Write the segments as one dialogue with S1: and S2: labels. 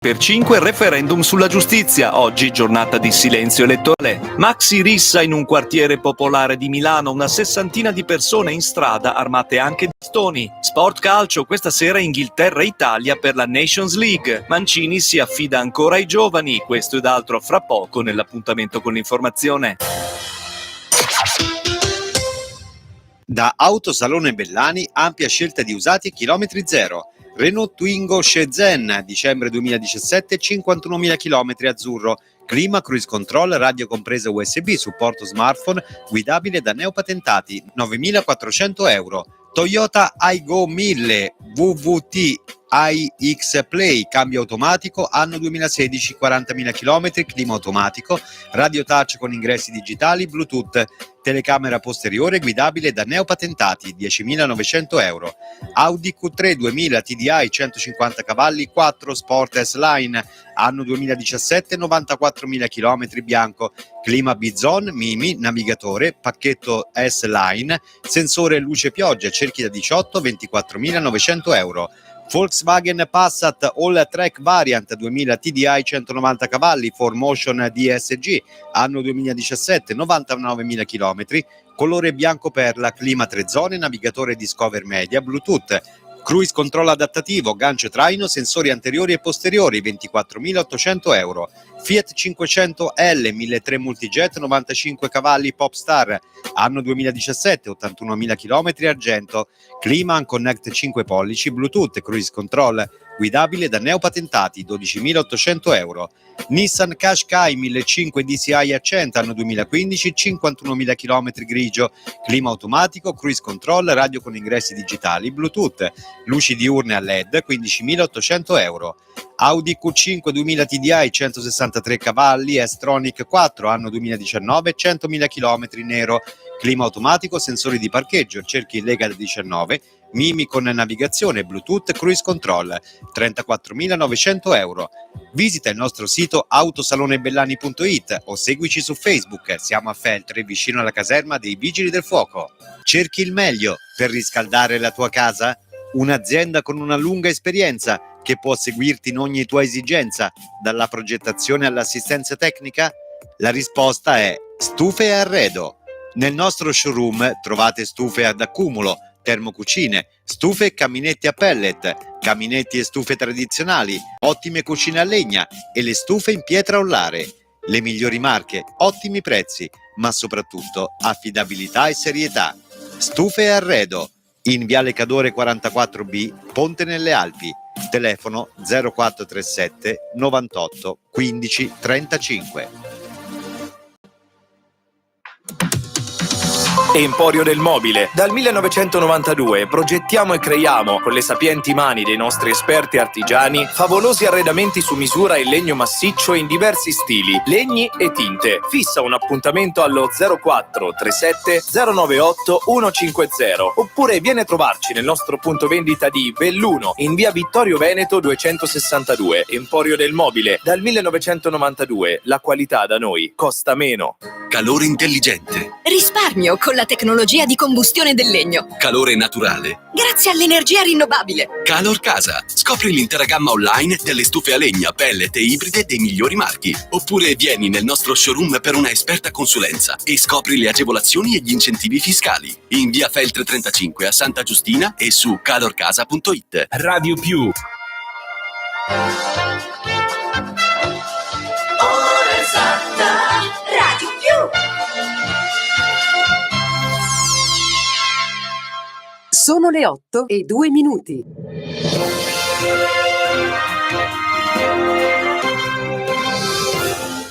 S1: Per 5 referendum sulla giustizia, oggi giornata di silenzio elettorale. Maxi rissa in un quartiere popolare di Milano, una sessantina di persone in strada armate anche di bastoni. Sport calcio, questa sera Inghilterra-Italia per la Nations League. Mancini si affida ancora ai giovani, questo ed altro fra poco nell'appuntamento con l'informazione.
S2: Da Autosalone Bellani, ampia scelta di usati e chilometri zero. Renault Twingo Shenzhen, dicembre 2017, 51.000 km azzurro. Clima, cruise control, radio compresa USB, supporto smartphone, guidabile da neopatentati, 9.400 euro. Toyota Aygo 1000 VVT iX Play, cambio automatico, anno 2016, 40.000 km, clima automatico, radio touch con ingressi digitali, Bluetooth, telecamera posteriore, guidabile da neopatentati, 10.900 euro. Audi Q3 2000 TDI 150 cavalli 4 Sport S-Line, anno 2017, 94.000 km, bianco, clima Bizon, Mimi, navigatore, pacchetto S-Line, sensore luce pioggia, cerchi da 18, 24.900 euro. Volkswagen Passat All-Track Variant 2000 TDI 190 cavalli 4Motion DSG, anno 2017, 99.000 km, colore bianco perla, clima 3 zone, navigatore Discover Media, Bluetooth, cruise control adattativo, gancio traino, sensori anteriori e posteriori, 24.800 euro. Fiat 500L 1.3 Multijet 95 cavalli Popstar, anno 2017, 81.000 km, argento, clima Unconnect 5 pollici, Bluetooth, cruise control, guidabile da neopatentati, 12.800 euro. Nissan Qashqai 1.500 DCI Accent, anno 2015, 51.000 km, grigio, clima automatico, cruise control, radio con ingressi digitali, Bluetooth, luci diurne a LED, 15.800 euro. Audi Q5 2000 TDI 163 cavalli S-Tronic 4, anno 2019, 100.000 km, nero, clima automatico, sensori di parcheggio, cerchi Lega 19, Mimi con navigazione, Bluetooth, cruise control, 34.900 euro. Visita il nostro sito autosalonebellani.it o seguici su Facebook, siamo a Feltre, vicino alla caserma dei Vigili del Fuoco. Cerchi il meglio per riscaldare la tua casa? Un'azienda con una lunga esperienza che può seguirti in ogni tua esigenza, dalla progettazione all'assistenza tecnica? La risposta è Stufe e Arredo. Nel nostro showroom trovate stufe ad accumulo, termocucine, stufe e caminetti a pellet, caminetti e stufe tradizionali, ottime cucine a legna e le stufe in pietra ollare. Le migliori marche, ottimi prezzi, ma soprattutto affidabilità e serietà. Stufe e Arredo, in Viale Cadore 44B, Ponte nelle Alpi. Telefono 0437 98 15 35.
S3: Emporio del Mobile. Dal 1992 progettiamo e creiamo, con le sapienti mani dei nostri esperti artigiani, favolosi arredamenti su misura in legno massiccio in diversi stili, legni e tinte. Fissa un appuntamento allo 0437 098 150 oppure vieni a trovarci nel nostro punto vendita di Belluno in via Vittorio Veneto 262. Emporio del Mobile. Dal 1992 la qualità da noi costa meno.
S4: Calore intelligente.
S5: Risparmio con la tecnologia di combustione del legno.
S4: Calore naturale.
S5: Grazie all'energia rinnovabile.
S4: Calor Casa. Scopri l'intera gamma online delle stufe a legna, pellet e ibride dei migliori marchi. Oppure vieni nel nostro showroom per una esperta consulenza e scopri le agevolazioni e gli incentivi fiscali. In via Feltre 35 a Santa Giustina e su calorcasa.it.
S3: Radio Più.
S6: Ora esatta. Radio Più.
S7: Sono le 8:02.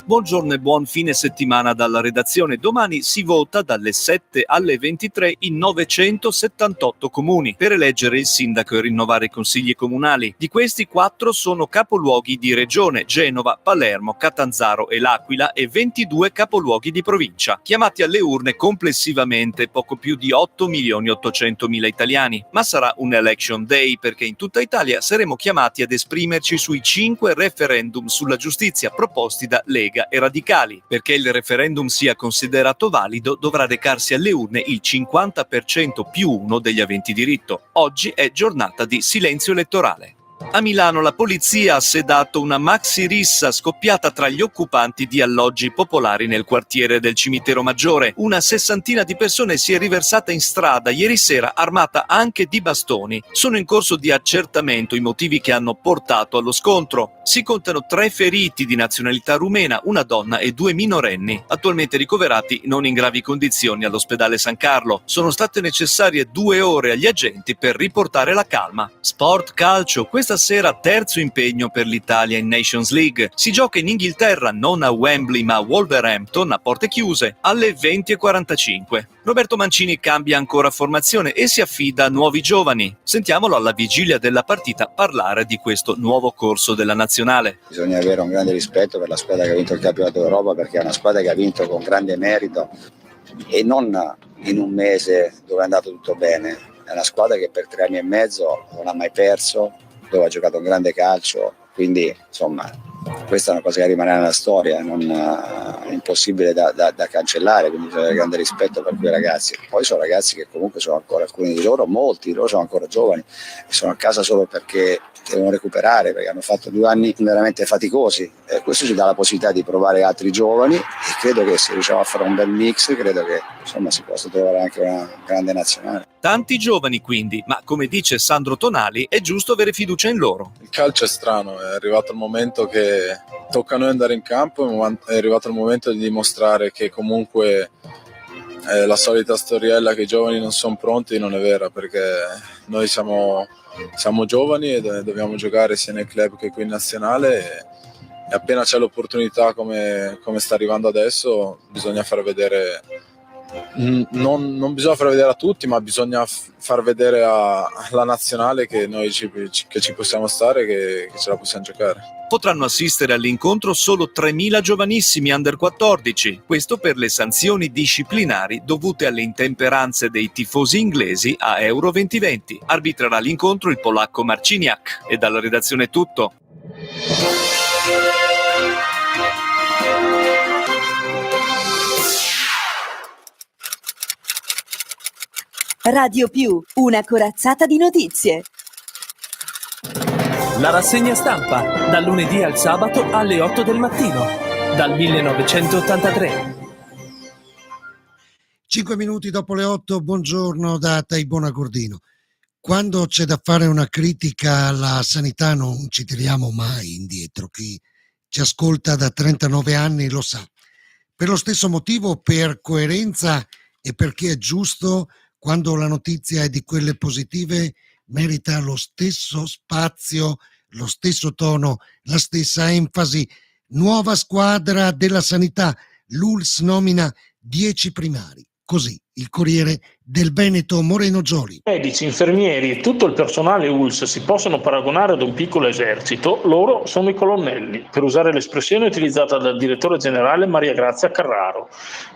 S1: Buongiorno e buon fine settimana dalla redazione. Domani si vota dalle 7 alle 23 in 978 comuni per eleggere il sindaco e rinnovare i consigli comunali. Di questi 4 sono capoluoghi di regione: Genova, Palermo, Catanzaro e L'Aquila, e 22 capoluoghi di provincia. Chiamati alle urne complessivamente poco più di 8.800.000 italiani. Ma sarà un election day perché in tutta Italia saremo chiamati ad esprimerci sui 5 referendum sulla giustizia proposti da Lega e Radicali. Perché il referendum sia considerato valido dovrà recarsi alle urne il 50% più 1 degli aventi diritto. Oggi è giornata di silenzio elettorale. A Milano la polizia ha sedato una maxi rissa scoppiata tra gli occupanti di alloggi popolari nel quartiere del Cimitero Maggiore. Una sessantina di persone si è riversata in strada ieri sera armata anche di bastoni. Sono in corso di accertamento i motivi che hanno portato allo scontro. Si contano 3 feriti di nazionalità rumena, una donna e 2 minorenni, attualmente ricoverati non in gravi condizioni all'ospedale San Carlo. Sono state necessarie 2 ore agli agenti per riportare la calma. Sport calcio, questa sera terzo impegno per l'Italia in Nations League. Si gioca in Inghilterra, non a Wembley ma a Wolverhampton, a porte chiuse, alle 20:45. Roberto Mancini cambia ancora formazione e si affida a nuovi giovani. Sentiamolo alla vigilia della partita parlare di questo nuovo corso della nazionale.
S8: Bisogna avere un grande rispetto per la squadra che ha vinto il campionato d'Europa, perché è una squadra che ha vinto con grande merito e non in un mese dove è andato tutto bene. È una squadra che per 3 anni e mezzo non ha mai perso, dove ha giocato un grande calcio, quindi insomma questa è una cosa che rimarrà nella storia, è impossibile da cancellare, quindi bisogna avere grande rispetto per quei ragazzi. Poi sono ragazzi che comunque sono ancora, alcuni di loro, molti di loro sono ancora giovani e sono a casa solo perché devono recuperare, perché hanno fatto 2 anni veramente faticosi. Questo ci dà la possibilità di provare altri giovani e credo che se riusciamo a fare un bel mix, credo che insomma si possa trovare anche una grande nazionale.
S1: Tanti giovani quindi, ma come dice Sandro Tonali è giusto avere fiducia in loro.
S9: Il calcio è strano, è arrivato il momento che tocca a noi andare in campo, è arrivato il momento di dimostrare che comunque la solita storiella che i giovani non sono pronti non è vera, perché noi siamo giovani e dobbiamo giocare sia nel club che qui in nazionale e appena c'è l'opportunità come sta arrivando adesso bisogna far vedere, non bisogna far vedere a tutti, ma bisogna far vedere alla nazionale che noi ci possiamo stare, che ce la possiamo giocare.
S1: Potranno assistere all'incontro solo 3.000 giovanissimi under 14, questo per le sanzioni disciplinari dovute alle intemperanze dei tifosi inglesi a Euro 2020. Arbitrerà l'incontro il polacco Marciniak. E dalla redazione è tutto.
S10: Radio Più, una corazzata di notizie.
S11: La rassegna stampa, dal lunedì al sabato alle 8 del mattino, dal 1983.
S12: 5 minuti dopo le 8, buongiorno da Taibona Gordino. Quando c'è da fare una critica alla sanità non ci tiriamo mai indietro, chi ci ascolta da 39 anni lo sa. Per lo stesso motivo, per coerenza e perché è giusto, quando la notizia è di quelle positive, merita lo stesso spazio, lo stesso tono, la stessa enfasi. Nuova squadra della sanità, l'ULSS nomina 10 primari. Così il Corriere del Veneto, Moreno Gioli.
S13: Medici, infermieri e tutto il personale ULSS si possono paragonare ad un piccolo esercito, loro sono i colonnelli, per usare l'espressione utilizzata dal direttore generale Maria Grazia Carraro.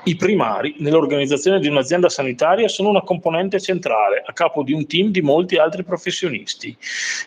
S13: I primari, nell'organizzazione di un'azienda sanitaria, sono una componente centrale, a capo di un team di molti altri professionisti.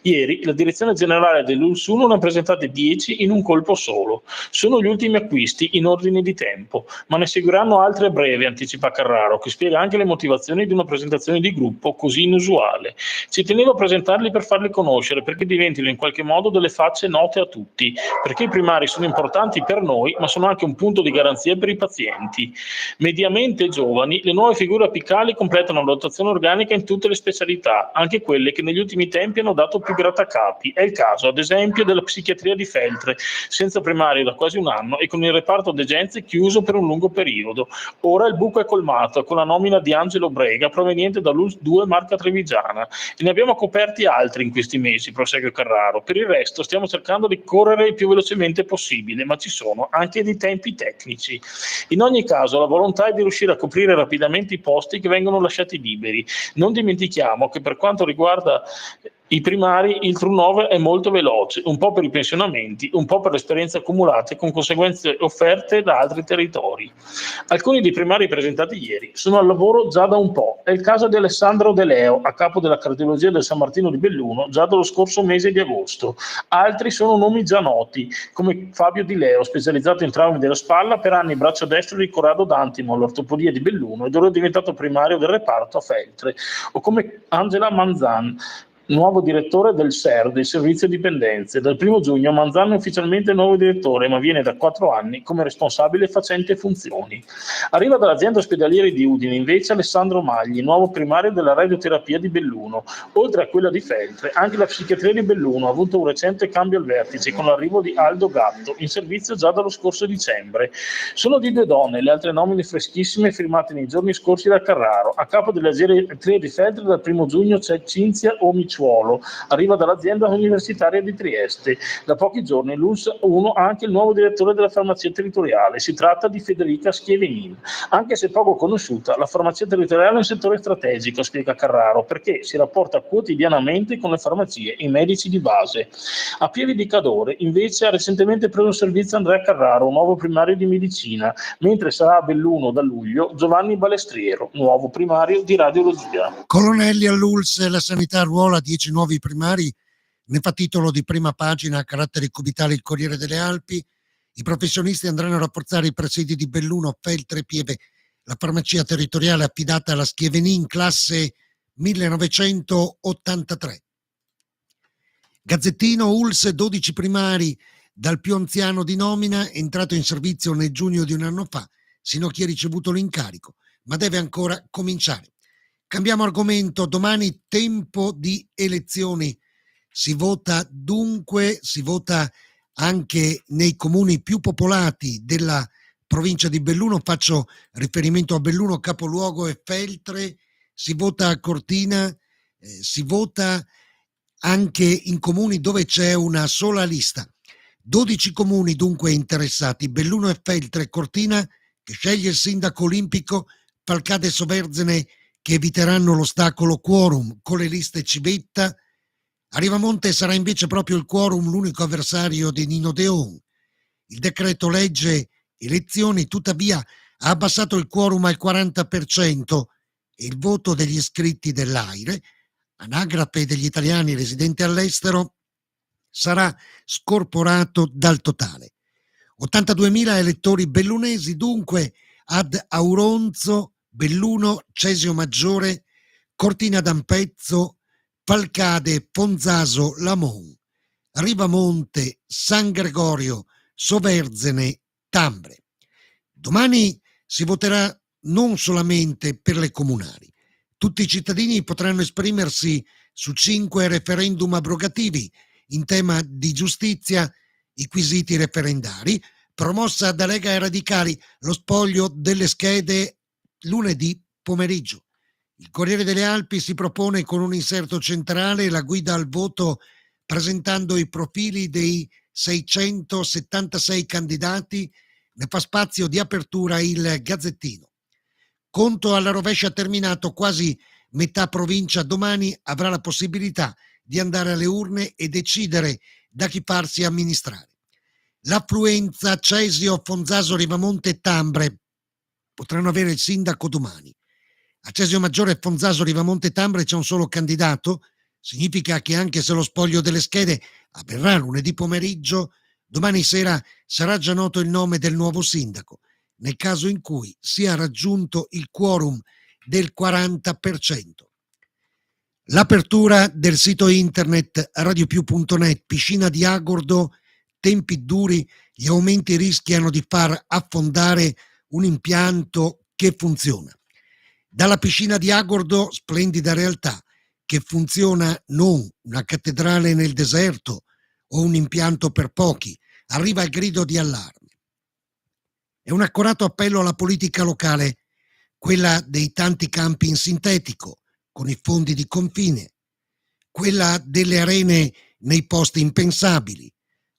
S13: Ieri la direzione generale dell'ULSS 1 ne ha presentate 10 in un colpo solo. Sono gli ultimi acquisti in ordine di tempo, ma ne seguiranno altri a breve, anticipa Carraro, che spiega anche le motivazioni di una presentazione di gruppo così inusuale. Ci tenevo a presentarli per farli conoscere, perché diventino in qualche modo delle facce note a tutti, perché i primari sono importanti per noi, ma sono anche un punto di garanzia per i pazienti. Mediamente giovani, le nuove figure apicali completano la dotazione organica in tutte le specialità, anche quelle che negli ultimi tempi hanno dato più grattacapi. È il caso, ad esempio, della psichiatria di Feltre, senza primari da quasi un anno e con il reparto degenze chiuso per un lungo periodo. Ora il buco è colmato con la nomina di Angelo Brega, proveniente dall'ULSS 2 Marca Trevigiana, e ne abbiamo coperti altri in questi mesi, prosegue Carraro. Per il resto stiamo cercando di correre il più velocemente possibile, ma ci sono anche dei tempi tecnici. In ogni caso la volontà è di riuscire a coprire rapidamente i posti che vengono lasciati liberi. Non dimentichiamo che per quanto riguarda i primari il turnover è molto veloce, un po' per i pensionamenti, un po' per le esperienze accumulate con conseguenze offerte da altri territori. Alcuni dei primari presentati ieri sono al lavoro già da un po'. È il caso di Alessandro De Leo, a capo della cardiologia del San Martino di Belluno, già dallo scorso mese di agosto. Altri sono nomi già noti, come Fabio Di Leo, specializzato in traumi della spalla, per anni braccio destro di Corrado D'Antimo, all'ortopedia di Belluno, ed ora è diventato primario del reparto a Feltre. O come Angela Manzan, nuovo direttore del SER, del Servizio Dipendenze. Dal 1 giugno Manzano è ufficialmente nuovo direttore, ma viene da 4 anni come responsabile facente funzioni. Arriva dall'azienda ospedaliera di Udine invece Alessandro Magli, nuovo primario della radioterapia di Belluno. Oltre a quella di Feltre, anche la psichiatria di Belluno ha avuto un recente cambio al vertice con l'arrivo di Aldo Gatto, in servizio già dallo scorso dicembre. Sono di 2 donne, le altre nomine freschissime firmate nei giorni scorsi da Carraro. A capo dell'azienda di Feltre dal 1 giugno c'è Cinzia Omiciuolo, arriva dall'azienda universitaria di Trieste. Da pochi giorni l'ULSS 1 ha anche il nuovo direttore della farmacia territoriale, si tratta di Federica Schievenin. Anche se poco conosciuta, la farmacia territoriale è un settore strategico, spiega Carraro, perché si rapporta quotidianamente con le farmacie e i medici di base. A Pieve di Cadore invece ha recentemente preso servizio Andrea Carraro, nuovo primario di medicina, mentre sarà a Belluno da luglio Giovanni Balestriero, nuovo primario di radiologia.
S12: Colonnelli all'ULSS, la sanità arruola 10 nuovi primari, ne fa titolo di prima pagina a carattere cubitale il Corriere delle Alpi. I professionisti andranno a rafforzare i presidi di Belluno, Feltre e Pieve. La farmacia territoriale affidata alla Schievenin, classe 1983. Gazzettino ULSS, 12 primari dal più anziano di nomina, entrato in servizio nel giugno di un anno fa, sino a chi ha ricevuto l'incarico, ma deve ancora cominciare. Cambiamo argomento, domani tempo di elezioni. Si vota dunque, si vota anche nei comuni più popolati della provincia di Belluno, faccio riferimento a Belluno, capoluogo e Feltre, si vota a Cortina, si vota anche in comuni dove c'è una sola lista. 12 comuni dunque interessati, Belluno e Feltre, Cortina che sceglie il sindaco olimpico, Falcade e Soverzene che eviteranno l'ostacolo quorum con le liste Civetta. A Rivamonte sarà invece proprio il quorum l'unico avversario di Nino Deon. Il decreto legge elezioni tuttavia ha abbassato il quorum al 40% e il voto degli iscritti dell'AIRE, anagrafe degli italiani residenti all'estero, sarà scorporato dal totale. 82.000 elettori bellunesi dunque ad Auronzo, Belluno, Cesio Maggiore, Cortina d'Ampezzo, Falcade, Fonzaso, Lamon, Rivamonte, San Gregorio, Soverzene, Tambre. Domani si voterà non solamente per le comunali. Tutti i cittadini potranno esprimersi su 5 referendum abrogativi in tema di giustizia, i quesiti referendari, promossa da Lega e Radicali, lo spoglio delle schede lunedì pomeriggio. Il Corriere delle Alpi si propone con un inserto centrale la guida al voto presentando i profili dei 676 candidati, ne fa spazio di apertura il Gazzettino. Conto alla rovescia terminato, quasi metà provincia domani avrà la possibilità di andare alle urne e decidere da chi farsi amministrare. L'affluenza Cesio, Fonzaso, Rivamonte e Tambre potranno avere il sindaco domani. A Cesio Maggiore, Fonzaso, Rivamonte e Tambre c'è un solo candidato, significa che anche se lo spoglio delle schede avverrà lunedì pomeriggio, domani sera sarà già noto il nome del nuovo sindaco, nel caso in cui sia raggiunto il quorum del 40%. L'apertura del sito internet radiopiù.net, piscina di Agordo, tempi duri, gli aumenti rischiano di far affondare un impianto che funziona. Dalla piscina di Agordo, splendida realtà, che funziona non una cattedrale nel deserto o un impianto per pochi, arriva il grido di allarme. È un accorato appello alla politica locale, quella dei tanti campi in sintetico, con i fondi di confine, quella delle arene nei posti impensabili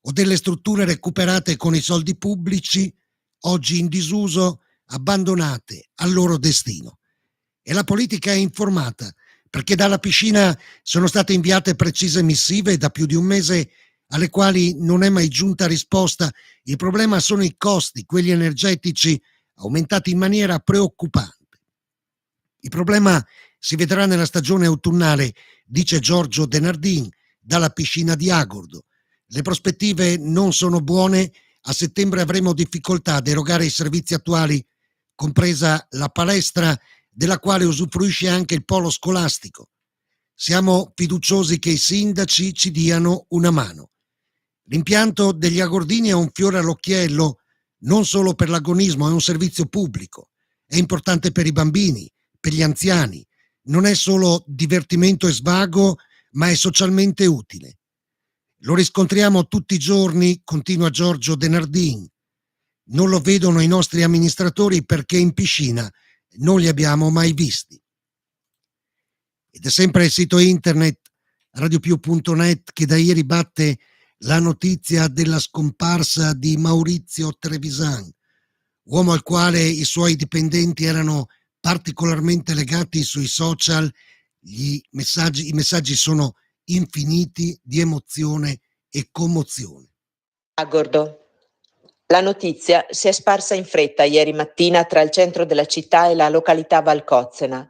S12: o delle strutture recuperate con i soldi pubblici, oggi in disuso, abbandonate al loro destino. E la politica è informata, perché dalla piscina sono state inviate precise missive da più di un mese alle quali non è mai giunta risposta. Il problema sono i costi, quelli energetici, aumentati in maniera preoccupante. Il problema si vedrà nella stagione autunnale, dice Giorgio De Nardin, dalla piscina di Agordo. Le prospettive non sono buone, a settembre avremo difficoltà ad erogare i servizi attuali, compresa la palestra, della quale usufruisce anche il polo scolastico. Siamo fiduciosi che i sindaci ci diano una mano. L'impianto degli Agordini è un fiore all'occhiello, non solo per l'agonismo, è un servizio pubblico, è importante per i bambini, per gli anziani, non è solo divertimento e svago, ma è socialmente utile. Lo riscontriamo tutti i giorni, continua Giorgio De Nardin. Non lo vedono i nostri amministratori perché in piscina non li abbiamo mai visti. Ed è sempre il sito internet radiopiù.net che da ieri batte la notizia della scomparsa di Maurizio Trevisan, uomo al quale i suoi dipendenti erano particolarmente legati sui social. I messaggi sono infiniti di emozione e commozione.
S14: Agordo. La notizia si è sparsa in fretta ieri mattina tra il centro della città e la località Valcozzena.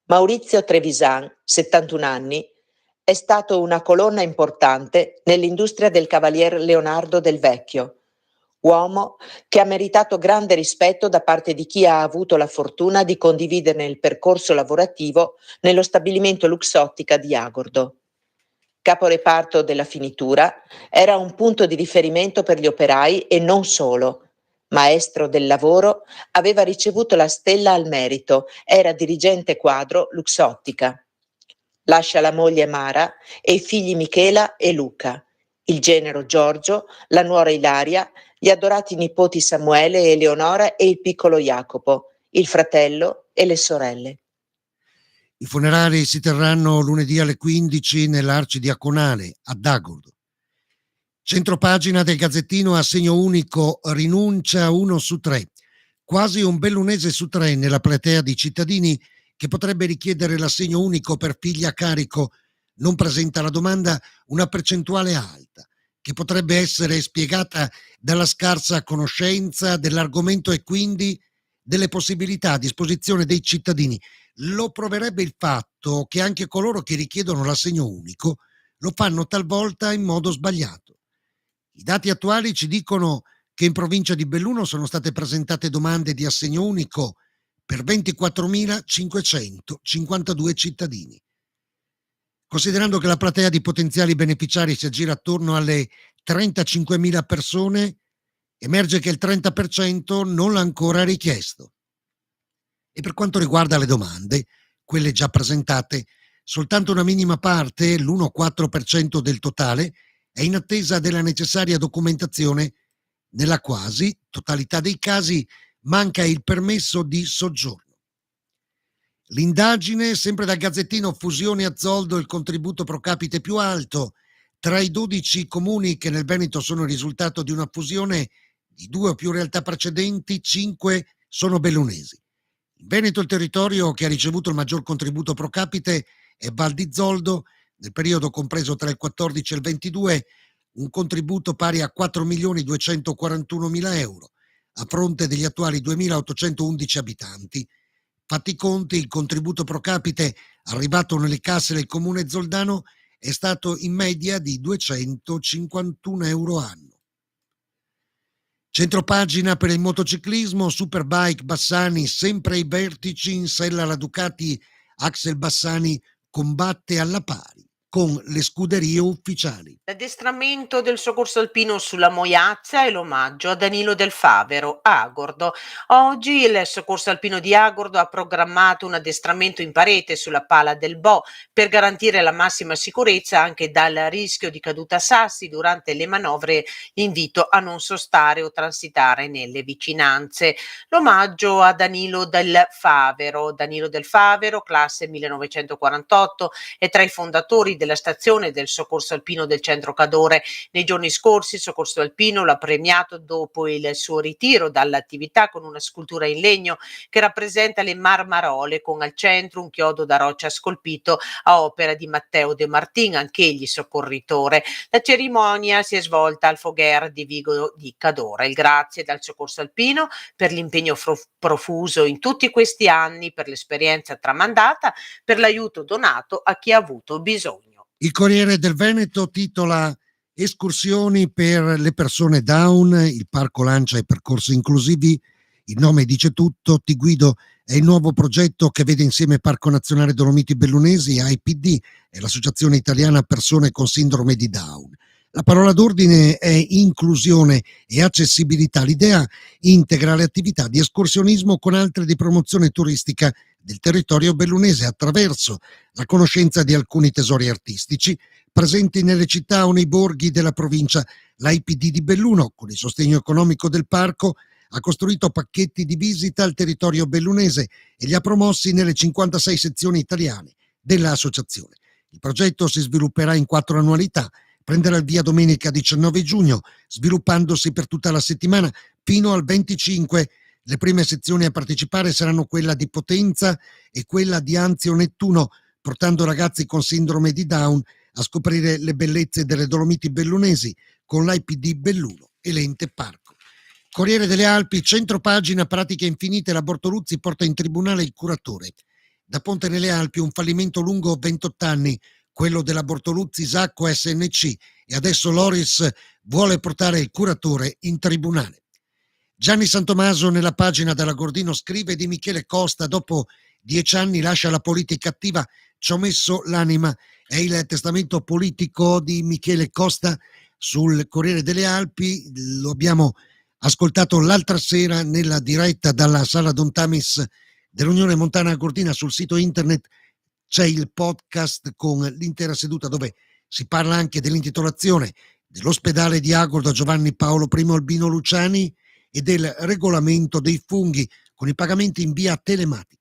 S14: Maurizio Trevisan, 71 anni, è stato una colonna importante nell'industria del Cavalier Leonardo del Vecchio, uomo che ha meritato grande rispetto da parte di chi ha avuto la fortuna di condividerne il percorso lavorativo nello stabilimento Luxottica di Agordo. Caporeparto della finitura, era un punto di riferimento per gli operai e non solo. Maestro del lavoro, aveva ricevuto la stella al merito, era dirigente quadro Luxottica. Lascia la moglie Mara e i figli Michela e Luca, il genero Giorgio, la nuora Ilaria, gli adorati nipoti Samuele e Eleonora e il piccolo Jacopo, il fratello e le sorelle.
S12: I funerali si terranno lunedì alle 15 nell'Arcidiaconale ad Agordo. Centropagina del Gazzettino, assegno unico, rinuncia 1 su 3. Quasi un bellunese su 3 nella platea di cittadini che potrebbe richiedere l'assegno unico per figli a carico non presenta la domanda, una percentuale alta, che potrebbe essere spiegata dalla scarsa conoscenza dell'argomento e quindi delle possibilità a disposizione dei cittadini. Lo proverebbe il fatto che anche coloro che richiedono l'assegno unico lo fanno talvolta in modo sbagliato. I dati attuali ci dicono che in provincia di Belluno sono state presentate domande di assegno unico per 24.552 cittadini. Considerando che la platea di potenziali beneficiari si aggira attorno alle 35.000 persone, emerge che il 30% non l'ha ancora richiesto. E per quanto riguarda le domande, quelle già presentate, soltanto una minima parte, l'1,4% del totale, è in attesa della necessaria documentazione. Nella quasi totalità dei casi manca il permesso di soggiorno. L'indagine, sempre dal Gazzettino, fusione a Zoldo, il contributo pro capite più alto. Tra i 12 comuni che nel Veneto sono il risultato di una fusione di 2 o più realtà precedenti, 5 sono bellunesi. In Veneto il territorio che ha ricevuto il maggior contributo pro capite è Val di Zoldo, nel periodo compreso tra il 14 e il 22, un contributo pari a 4.241.000 euro, a fronte degli attuali 2.811 abitanti. Fatti i conti, il contributo pro capite arrivato nelle casse del comune zoldano è stato in media di 251 euro anno. Centropagina per il motociclismo, Superbike Bassani sempre ai vertici, in sella la Ducati Axel Bassani combatte alla pari con le scuderie ufficiali.
S15: L'addestramento del soccorso alpino sulla Moiazza e l'omaggio a Danilo Del Favero, Agordo. Oggi il soccorso alpino di Agordo ha programmato un addestramento in parete sulla pala del Bo per garantire la massima sicurezza anche dal rischio di caduta a sassi durante le manovre. Invito a non sostare o transitare nelle vicinanze. L'omaggio a Danilo Del Favero. Danilo Del Favero, classe 1948, è tra i fondatori della stazione del soccorso alpino del centro Cadore. Nei giorni scorsi il soccorso alpino l'ha premiato dopo il suo ritiro dall'attività con una scultura in legno che rappresenta le Marmarole, con al centro un chiodo da roccia scolpito a opera di Matteo De Martin, anch'egli soccorritore. La cerimonia si è svolta al Fogher di Vigo di Cadore. Il grazie dal soccorso alpino per l'impegno profuso in tutti questi anni, per l'esperienza tramandata, per l'aiuto donato a chi ha avuto bisogno.
S12: Il Corriere del Veneto titola escursioni per le persone down, il parco lancia i percorsi inclusivi, il nome dice tutto, Ti Guido è il nuovo progetto che vede insieme Parco Nazionale Dolomiti Bellunesi, AIPD e l'Associazione Italiana Persone con Sindrome di Down. La parola d'ordine è inclusione e accessibilità. L'idea integra le attività di escursionismo con altre di promozione turistica del territorio bellunese attraverso la conoscenza di alcuni tesori artistici presenti nelle città o nei borghi della provincia. L'AIPD di Belluno, con il sostegno economico del parco, ha costruito pacchetti di visita al territorio bellunese e li ha promossi nelle 56 sezioni italiane dell'associazione. Il progetto si svilupperà in 4 annualità, prenderà il via domenica 19 giugno, sviluppandosi per tutta la settimana fino al 25. Le prime sezioni a partecipare saranno quella di Potenza e quella di Anzio Nettuno, portando ragazzi con sindrome di Down a scoprire le bellezze delle Dolomiti bellunesi con l'AIPD Belluno e l'ente Parco. Corriere delle Alpi, centropagina, pratiche infinite, la Bortoluzzi porta in tribunale il curatore. Da Ponte nelle Alpi un fallimento lungo 28 anni, quello della Bortoluzzi Sacco SNC, e adesso Loris vuole portare il curatore in tribunale. Gianni Santomaso nella pagina della Gordino scrive di Michele Costa: dopo 10 anni lascia la politica attiva, ci ho messo l'anima. È il testamento politico di Michele Costa sul Corriere delle Alpi, lo abbiamo ascoltato l'altra sera nella diretta dalla Sala Don Tamis dell'Unione Montana Gordina. Sul sito internet c'è il podcast con l'intera seduta dove si parla anche dell'intitolazione dell'ospedale di Agordo a Giovanni Paolo I Albino Luciani e del regolamento dei funghi con i pagamenti in via telematica.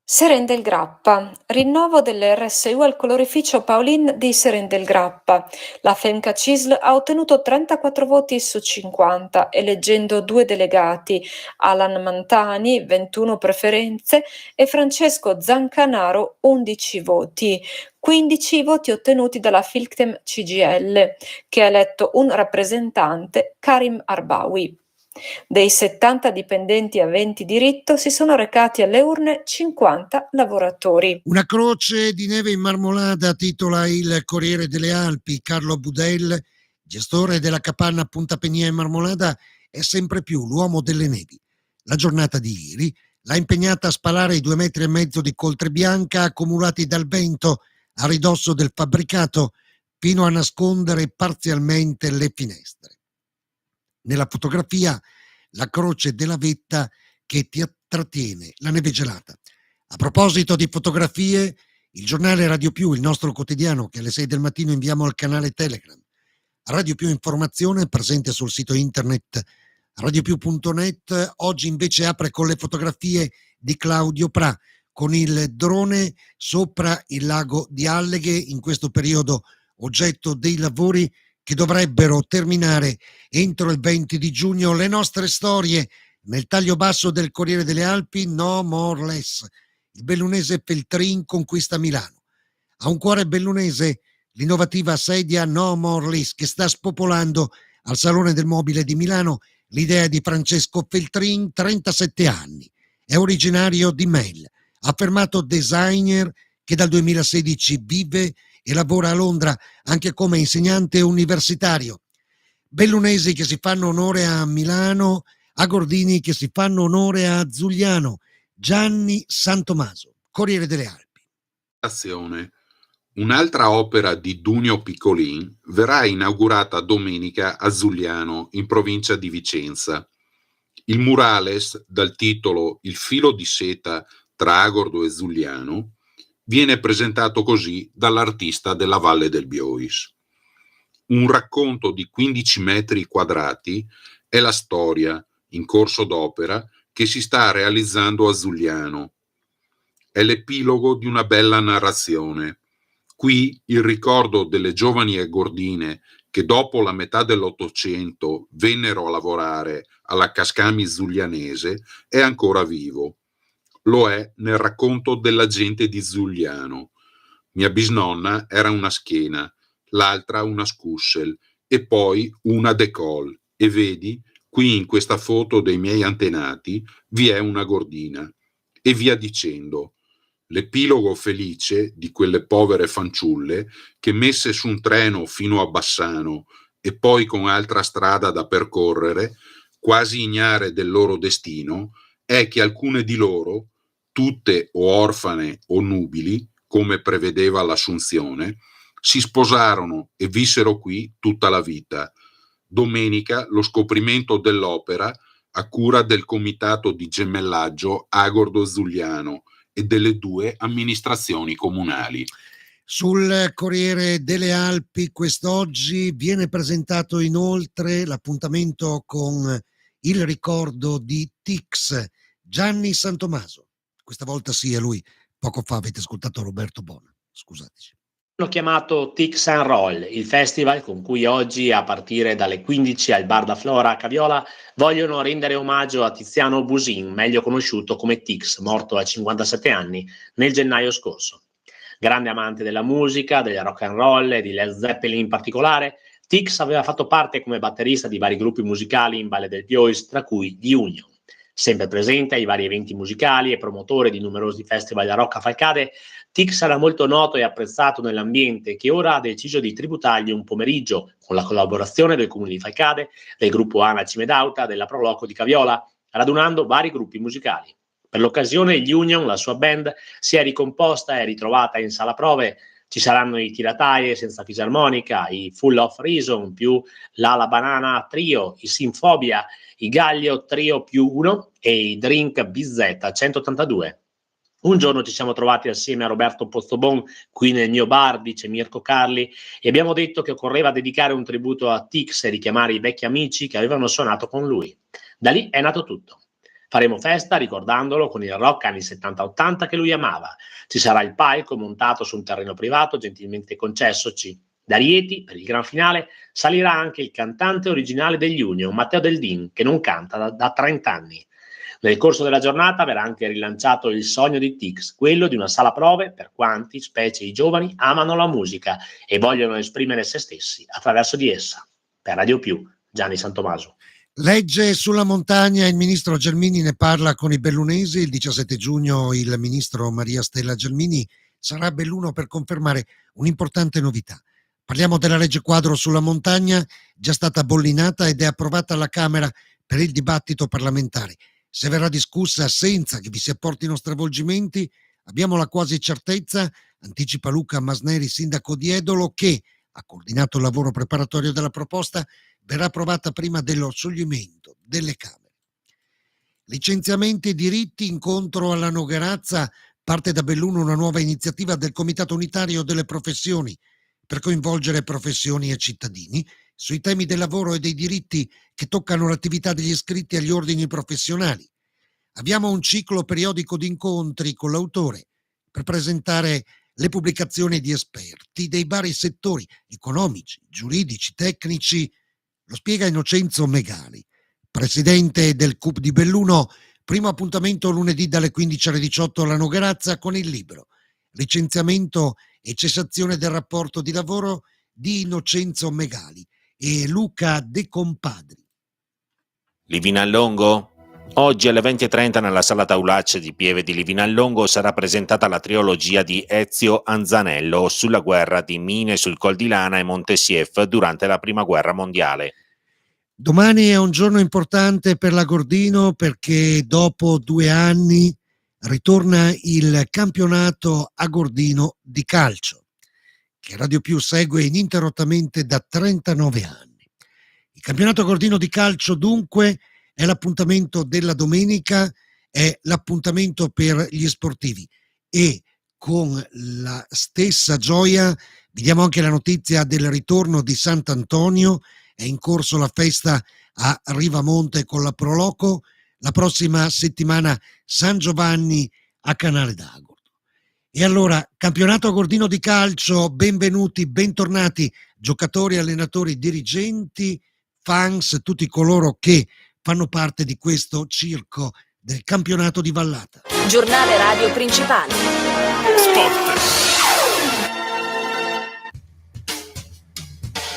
S16: Serende il Grappa. Rinnovo dell'RSU al colorificio Paolin di Serende il Grappa. La Femca CISL ha ottenuto 34 voti su 50, eleggendo 2 delegati, Alan Mantani, 21 preferenze, e Francesco Zancanaro, 11 voti. 15 i voti ottenuti dalla Filctem CGL, che ha eletto un rappresentante, Karim Arbawi. Dei 70 dipendenti aventi diritto si sono recati alle urne 50 lavoratori.
S12: Una croce di neve in marmolada, titola il Corriere delle Alpi. Carlo Budel, gestore della capanna Punta Penia in Marmolada, è sempre più l'uomo delle nevi. La giornata di ieri l'ha impegnata a spalare i 2,5 metri di coltre bianca accumulati dal vento a ridosso del fabbricato fino a nascondere parzialmente le finestre. Nella fotografia la croce della vetta che ti trattiene la neve gelata. A proposito di fotografie, il giornale Radio Più, il nostro quotidiano che alle 6 del mattino inviamo al canale Telegram. Radio Più Informazione, presente sul sito internet radiopiù.net, oggi invece apre con le fotografie di Claudio Pra con il drone sopra il lago di Alleghe, in questo periodo oggetto dei lavori che dovrebbero terminare entro il 20 di giugno. Le nostre storie nel taglio basso del Corriere delle Alpi, no more less. Il bellunese Feltrin conquista Milano. A un cuore bellunese l'innovativa sedia No More Less che sta spopolando al Salone del Mobile di Milano l'idea di Francesco Feltrin, 37 anni. È originario di Mel, affermato designer che dal 2016 vive e lavora a Londra anche come insegnante universitario. Bellunesi che si fanno onore a Milano, agordini che si fanno onore a Zugliano. Gianni Santomaso, Corriere delle Alpi.
S17: Un'altra opera di Dunio Piccolin verrà inaugurata domenica a Zugliano, in provincia di Vicenza. Il murales, dal titolo Il filo di seta tra Agordo e Zugliano, viene presentato così dall'artista della Valle del Biois. Un racconto di 15 metri quadrati è la storia, in corso d'opera, che si sta realizzando a Zugliano. È l'epilogo di una bella narrazione. Qui il ricordo delle giovani agordine che dopo la metà dell'Ottocento vennero a lavorare alla Cascami zuglianese è ancora vivo. Lo è nel racconto della gente di Zugliano. Mia bisnonna era una schiena, l'altra una scussel e poi una décolle. E vedi, qui in questa foto dei miei antenati vi è una gordina. E via dicendo. L'epilogo felice di quelle povere fanciulle che messe su un treno fino a Bassano e poi con altra strada da percorrere, quasi ignare del loro destino, è che alcune di loro tutte o orfane o nubili, come prevedeva l'Assunzione, si sposarono e vissero qui tutta la vita. Domenica lo scoprimento dell'opera a cura del comitato di gemellaggio Agordo-Zugliano e delle 2 amministrazioni comunali.
S12: Sul Corriere delle Alpi quest'oggi viene presentato inoltre l'appuntamento con il ricordo di Tix, Gianni Santomaso. Questa volta sì, è lui. Poco fa avete ascoltato Roberto Bona, scusateci.
S18: Hanno chiamato Tix and Roll, il festival con cui oggi, a partire dalle 15 al Bar da Flora a Caviola, vogliono rendere omaggio a Tiziano Busin, meglio conosciuto come Tix, morto a 57 anni nel gennaio scorso. Grande amante della musica, del rock and roll e di Led Zeppelin in particolare, Tix aveva fatto parte come batterista di vari gruppi musicali in Valle del Piois, tra cui gli Union. Sempre presente ai vari eventi musicali e promotore di numerosi festival da rock a Falcade, Tix era molto noto e apprezzato nell'ambiente, che ora ha deciso di tributargli un pomeriggio con la collaborazione del comune di Falcade, del gruppo Ana Cimedauta, della Proloco di Caviola, radunando vari gruppi musicali. Per l'occasione gli Union, la sua band, si è ricomposta e ritrovata in sala prove. Ci saranno i Tirataie senza fisarmonica, i Full of Reason più l'Ala Banana Trio, i Sinfobia, i Gaglio Trio più 1 e i Drink BZ 182. Un giorno ci siamo trovati assieme a Roberto Postobon qui nel mio bar, dice Mirko Carli, e abbiamo detto che occorreva dedicare un tributo a Tix e richiamare i vecchi amici che avevano suonato con lui. Da lì è nato tutto. Faremo festa ricordandolo con il rock anni 70-80 che lui amava. Ci sarà il palco montato su un terreno privato gentilmente concessoci. Da Rieti, per il gran finale, salirà anche il cantante originale degli Union, Matteo Deldin, che non canta da 30 anni. Nel corso della giornata verrà anche rilanciato il sogno di Tix, quello di una sala prove per quanti, specie i giovani, amano la musica e vogliono esprimere se stessi attraverso di essa. Per Radio Più, Gianni Santomaso.
S12: Legge sulla montagna, il ministro Gelmini ne parla con i bellunesi. Il 17 giugno il ministro Maria Stella Gelmini sarà a Belluno per confermare un'importante novità. Parliamo della legge quadro sulla montagna, già stata bollinata ed è approvata alla Camera per il dibattito parlamentare. Se verrà discussa senza che vi si apportino stravolgimenti, abbiamo la quasi certezza, anticipa Luca Masneri, sindaco di Edolo, che ha coordinato il lavoro preparatorio della proposta, verrà approvata prima dello scioglimento delle Camere. Licenziamenti e diritti, incontro alla Nogherazza, parte da Belluno una nuova iniziativa del Comitato Unitario delle Professioni per coinvolgere professioni e cittadini sui temi del lavoro e dei diritti che toccano l'attività degli iscritti agli ordini professionali. Abbiamo un ciclo periodico di incontri con l'autore per presentare le pubblicazioni di esperti dei vari settori economici, giuridici, tecnici. Lo spiega Innocenzo Megali, presidente del CUP di Belluno. Primo appuntamento lunedì dalle 15 alle 18 alla Nogherazza con il libro Licenziamento e cessazione del rapporto di lavoro di Innocenzo Megali e Luca De Compadri.
S19: Livinallongo? Oggi alle 20:30 nella sala Taulacce di Pieve di Livinallongo sarà presentata la trilogia di Ezio Anzanello sulla guerra di mine sul Col di Lana e Monte Sief durante la Prima Guerra Mondiale.
S12: Domani è un giorno importante per l'Agordino perché dopo 2 anni ritorna il campionato agordino di calcio, che Radio Più segue ininterrottamente da 39 anni. Il campionato agordino di calcio dunque è l'appuntamento della domenica, è l'appuntamento per gli sportivi e con la stessa gioia vi diamo anche la notizia del ritorno di Sant'Antonio. È in corso la festa a Rivamonte con la Proloco, la prossima settimana San Giovanni a Canale d'Agordo. E allora, campionato agordino di calcio, benvenuti, bentornati giocatori, allenatori, dirigenti, fans, tutti coloro che fanno parte di questo circo del campionato di Vallata.
S5: Giornale radio principale.
S19: Sport.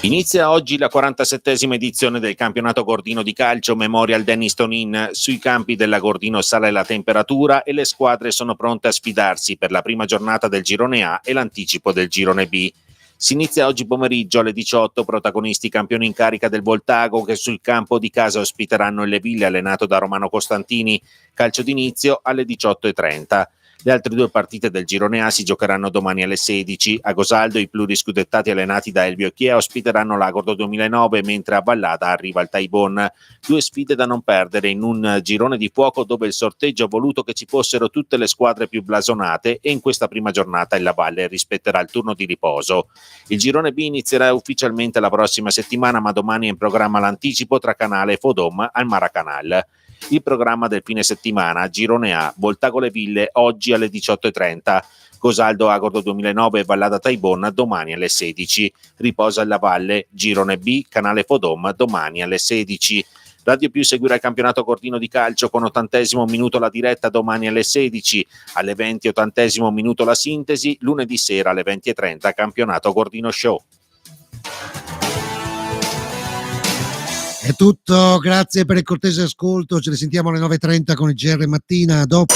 S19: Inizia oggi la 47esima edizione del campionato Gordino di calcio Memorial Dennis Tonin. Sui campi della Gordino sale la temperatura e le squadre sono pronte a sfidarsi per la prima giornata del girone A e l'anticipo del girone B. Si inizia oggi pomeriggio alle 18, protagonisti campioni in carica del Voltago che sul campo di casa ospiteranno il Le Ville allenato da Romano Costantini, calcio d'inizio alle 18:30. Le altre due partite del girone A si giocheranno domani alle 16. A Gosaldo i pluriscudettati allenati da Elvio Chiea ospiteranno l'Agordo 2009, mentre a Vallada arriva il Taibon. Due sfide da non perdere in un girone di fuoco dove il sorteggio ha voluto che ci fossero tutte le squadre più blasonate e in questa prima giornata il La Valle rispetterà il turno di riposo. Il girone B inizierà ufficialmente la prossima settimana, ma domani è in programma l'anticipo tra Canale e Fodom al Maracanal. Il programma del fine settimana: girone A, Voltago Le Ville oggi alle 18:30, Gosaldo Agordo 2009 e Vallada Taibon domani alle 16, riposa il La Valle, girone B, Canale Fodom domani alle 16. Radio Più seguirà il campionato cordino di calcio con 80° minuto la diretta domani alle 16, alle 20 80° minuto la sintesi, lunedì sera alle 20:30 campionato cordino show.
S12: È tutto, grazie per il cortese ascolto, ci risentiamo alle 9:30 con il GR Mattina, a dopo.